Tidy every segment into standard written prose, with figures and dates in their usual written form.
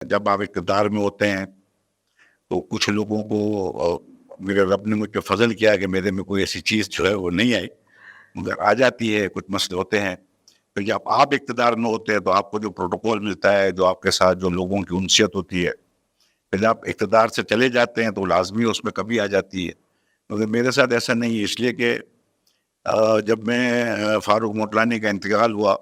جب آپ اقتدار میں ہوتے ہیں تو کچھ لوگوں کو میرے رب نے مجھ پہ فضل کیا کہ میرے میں کوئی ایسی چیز جو ہے وہ نہیں آئی، مگر آ جاتی ہے، کچھ مسئلے ہوتے ہیں. تو جب آپ اقتدار میں ہوتے ہیں تو آپ کو جو پروٹوکول ملتا ہے، جو آپ کے ساتھ جو لوگوں کی انسیت ہوتی ہے، پھر آپ اقتدار سے چلے جاتے ہیں تو لازمی اس میں کمی آ جاتی ہے. مگر میرے ساتھ ایسا نہیں ہے، اس لیے کہ جب میں فاروق موٹلانی کا انتقال ہوا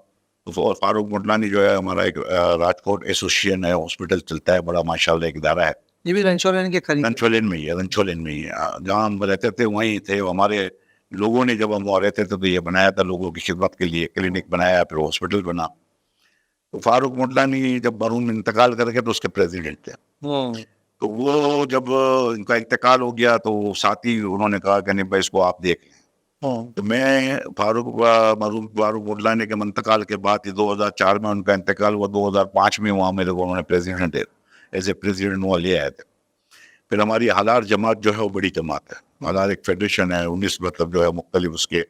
تو فاروق موٹلانی جو ہے ہمارا ایک راجکوٹ ایسوسیشن ہے، ہاسپٹل چلتا ہے، بڑا ماشاءاللہ ایک ادارہ ہے. یہ بھی رنچولین کے قریب رنچولین میں ہی ہے، رنچولین میں ہی ہے. جہاں ہم رہتے تھے وہیں تھے ہمارے لوگوں نے، جب ہم وہاں رہتے تھے تو یہ بنایا تھا لوگوں کی خدمت کے لیے، کلینک بنایا، پھر ہاسپٹل بنا. تو فاروق موٹلانی جب مرحوم انتقال کر گئے تو اس کے پریزیڈنٹ تھے. تو وہ جب ان کا انتقال ہو گیا تو ساتھی انہوں نے کہا کہ نہیں بھائی اس کو آپ دیکھ لیں. تو میں مرحوم فاروق موٹلانی کے انتقال کے بعد 2004 میں ان کا انتقال ہوا، 2005 میں وہاں میرے کو انہوں نے پریزیڈنٹ ایز اے پریزیڈنٹ وہاں لے آئے تھے. پھر ہماری حالار جماعت جو ہے وہ بڑی جماعت ہے، حالار ایک فیڈریشن ہے، 19 مطلب جو ہے مختلف اس کے،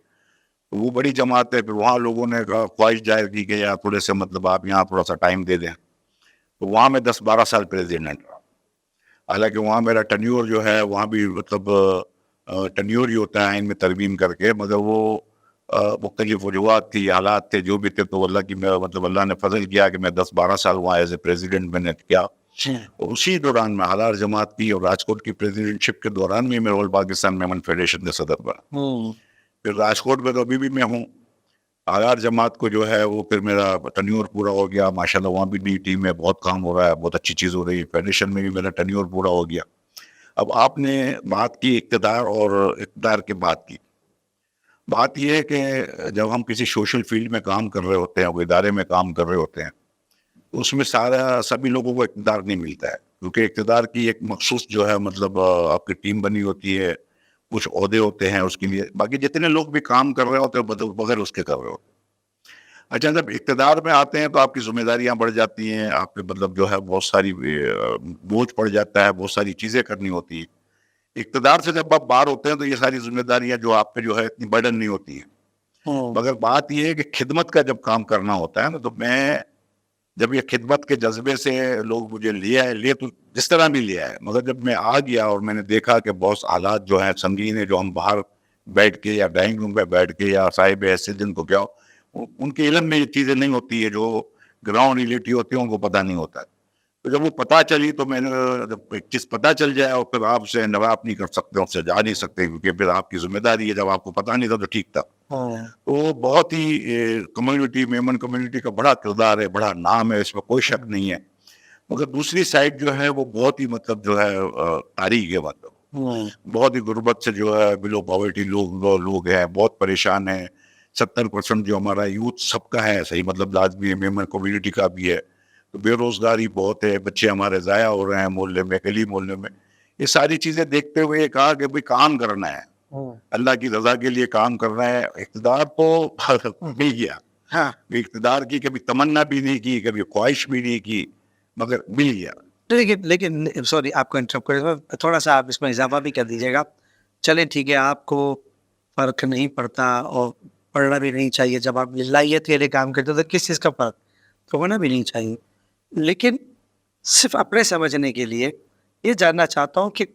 وہ بڑی جماعت ہے. پھر وہاں لوگوں نے خواہش ظاہر کی کہ یار تھوڑے سے مطلب آپ یہاں تھوڑا سا ٹائم دے دیں. تو وہاں میں 10-12 سال پریزیڈنٹ رہا. حالانکہ وہاں میرا ٹینیور جو ہے وہاں بھی مطلب ٹینیور ہی ہوتا ہے آئین میں ترمیم کر کے، مگر وہ مختلف وجوہات تھی، حالات تھے، جو بھی تھے، تو اللہ کی مطلب اللہ نے فضل کیا کہ میں 10-12 سال وہاں ایز اے پریزیڈنٹ میں نے کیا. اور اسی دوران میں حالار جماعت کی اور راجکوٹ کی پریزیڈنٹ شپ کے دوران میں آل پاکستان میمن فیڈریشن کا صدر بنا. پھر راجکوٹ میں تو ابھی بھی میں ہوں. حالار جماعت کو جو ہے وہ پھر میرا ٹینیور پورا ہو گیا، ماشاءاللہ وہاں بھی نئی ٹیم میں بہت کام ہو رہا ہے، بہت اچھی چیز ہو رہی ہے. فیڈریشن میں بھی میرا ٹینیور پورا ہو گیا. اب آپ نے بات کی اقتدار اور اقتدار کے بعد کی بات، یہ ہے کہ جب ہم کسی سوشل فیلڈ میں کام کر رہے ہوتے ہیں، وہ ادارے میں کام کر رہے ہوتے ہیں، اس میں سبھی لوگوں کو اقتدار نہیں ملتا ہے، کیونکہ اقتدار کی ایک مخصوص جو ہے مطلب آپ کی ٹیم بنی ہوتی ہے، کچھ عہدے ہوتے ہیں اس کے لیے، باقی جتنے لوگ بھی کام کر رہے ہوتے ہیں بغیر اس کے کر رہے ہوتے ہیں. اچھا، جب اقتدار میں آتے ہیں تو آپ کی ذمہ داریاں بڑھ جاتی ہیں، آپ پہ مطلب جو ہے بہت ساری بوجھ پڑ جاتا ہے، بہت ساری چیزیں کرنی ہوتی ہیں. اقتدار سے جب آپ باہر ہوتے ہیں تو یہ ساری ذمہ داریاں جو آپ پہ جو ہے اتنی برڈن نہیں ہوتی ہیں. مگر بات یہ ہے کہ خدمت کا جب کام کرنا ہوتا ہے نا، تو میں جب یہ خدمت کے جذبے سے لوگ مجھے لے تو جس طرح بھی لیا ہے، مگر جب میں آ گیا اور میں نے دیکھا کہ بہت حالات جو ہیں سنگین ہیں، جو ہم باہر بیٹھ کے یا ڈرائنگ روم پہ بیٹھ کے یا صاحب ایسے جن کو کیا ان کے علم میں یہ چیزیں نہیں ہوتی ہے، جو گراؤنڈ ریئلٹی ہوتی ہے ان کو پتہ نہیں ہوتا ہے. تو جب وہ پتہ چلی تو میں نے جب ایک چیز پتہ چل جائے اور پھر آپ سے نواپ نہیں کر سکتے، آپ سے جا نہیں سکتے، کیونکہ پھر آپ کی ذمہ داری ہے. جب آپ کو پتہ نہیں تھا تو ٹھیک تھا. تو بہت ہی کمیونٹی، میمن کمیونٹی کا بڑا کردار ہے، بڑا نام ہے، اس میں کوئی شک نہیں ہے. مگر دوسری سائڈ جو ہے وہ بہت ہی مطلب جو ہے تاریخ ہے، مطلب بہت ہی غربت سے جو ہے بلو پاورٹی لوگ ہیں، بہت پریشان ہیں. 70% جو ہمارا یوتھ سب کا ہے، صحیح مطلب لازمی ہے، میمن کمیونٹی کا بھی ہے. تو بے روزگاری بہت ہے، بچے ہمارے ضائع ہو رہے ہیں محلے میں، گلی محلے میں. یہ ساری چیزیں دیکھتے ہوئے یہ کہا کہ بھئی کام کرنا ہے، اللہ کی رضا کے لیے کام کرنا ہے. اقتدار تو مل گیا، اقتدار کی کبھی تمنا بھی نہیں کی، کبھی خواہش بھی نہیں کی، مگر مل گیا. لیکن سوری آپ کو انٹرپٹ کر، تھوڑا سا آپ اس میں اضافہ بھی کر دیجیے گا. چلے ٹھیک ہے، آپ کو فرق نہیں پڑتا اور پڑھنا بھی نہیں چاہیے. جب آپ للہیت کے لیے کام کرتے تو کس چیز کا فرق تو ہونا بھی نہیں چاہیے. لیکن صرف اپنے سمجھنے کے لیے یہ جاننا چاہتا ہوں کہ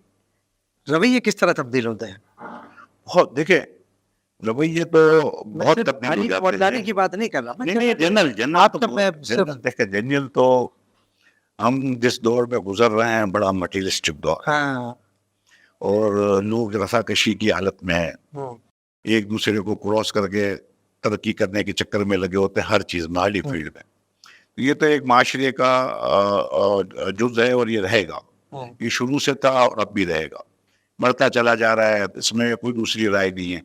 رویے کس طرح تبدیل ہوتے ہیں. بہت دیکھیں، رویے تو بہت تبدیل ہو جاتے ہیں. کی بات نہیں کر رہا، نہیں، جنرل دیکھیں، جنرل تو ہم جس دور میں گزر رہے ہیں بڑا مٹیریلسٹک دور، اور لوگ رساکشی کی حالت میں ہیں، ایک دوسرے کو کراس کر کے ترقی کرنے کے چکر میں لگے ہوتے ہیں ہر چیز میں، ہر فیلڈ میں. یہ تو ایک معاشرے کا جز ہے اور یہ رہے گا. یہ شروع سے تھا اور اب بھی رہے گا، بڑھتا چلا جا رہا ہے، اس میں کوئی دوسری رائے نہیں ہے.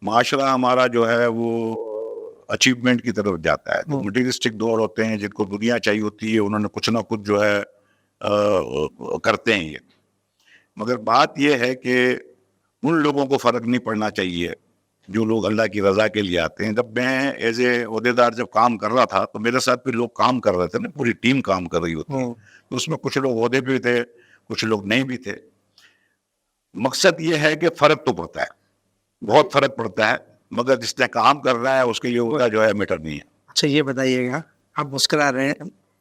معاشرہ ہمارا جو ہے وہ اچیومنٹ کی طرف جاتا ہے. مٹیریلسٹک دور ہوتے ہیں، جن کو دنیا چاہیے ہوتی ہے، انہوں نے کچھ نہ کچھ جو ہے کرتے ہیں یہ. مگر بات یہ ہے کہ ان لوگوں کو فرق نہیں پڑنا چاہیے جو لوگ اللہ کی رضا کے لیے آتے ہیں. جب میں ایز اے عہدیدار جب کام کر رہا تھا تو میرے ساتھ بھی لوگ کام کر رہے تھے نا، پوری ٹیم کام کر رہی ہوتی ہے. تو اس میں کچھ لوگ عہدے بھی تھے، کچھ لوگ نہیں بھی تھے. مقصد یہ ہے کہ فرق تو پڑتا ہے، بہت فرق پڑتا ہے، مگر جس نے کام کر رہا ہے اس کے لیے وہ جو ہے میٹر نہیں ہے. اچھا، یہ بتائیے گا، آپ مسکرا رہے ہیں،